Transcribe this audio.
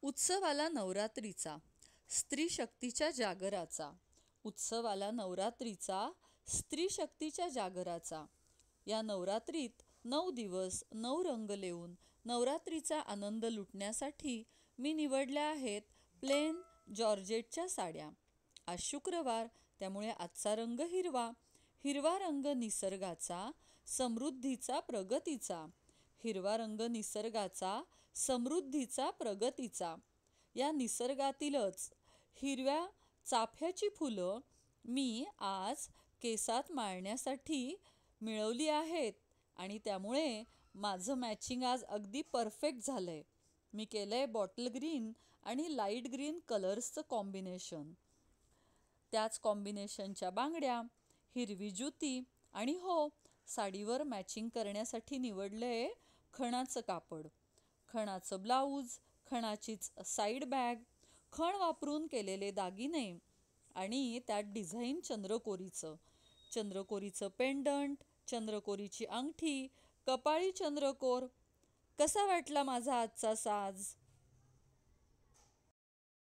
उत्सव आला नवरात्रीचा, स्त्री शक्तीच्या जागराचा. उत्सव आला नवरात्रीचा, स्त्री शक्तीच्या जागराचा. या नवरात्रीत 9 दिवस 9 रंग लेवून नवरात्रीचा आनंद लुटण्यासाठी मी निवडल्या आहेत प्लेन जॉर्जेटच्या साड्या. आज शुक्रवार, त्यामुळे आजचा रंग हिरवा. हिरवा रंग निसर्गाचा, समृद्धीचा, प्रगतीचा. हिरवा रंग निसर्गाचा, समृद्धीचा, प्रगतीचा. या निसर्गातीलच हिरव्या चाफ्याची फुलं मी आज केसात माळण्यासाठी मिळवली आहेत आणि त्यामुळे माझं मॅचिंग आज अगदी परफेक्ट झालं आहे. मी केलं आहे बॉटल ग्रीन आणि लाईट ग्रीन कलर्सचं कॉम्बिनेशन. त्याच कॉम्बिनेशनच्या बांगड्या, हिरवी जुती आणि हो, साडीवर मॅचिंग करण्यासाठी निवडलं आहे खणाचं कापड. खणाचं ब्लाऊज, खणाचीच साईड बॅग, खण वापरून केलेले दागिने आणि त्यात डिझाईन चंद्रकोरीचं. चंद्रकोरीचं पेंडंट, चंद्रकोरीची अंगठी, कपाळी चंद्रकोर. कसा वाटला माझा आजचा साज?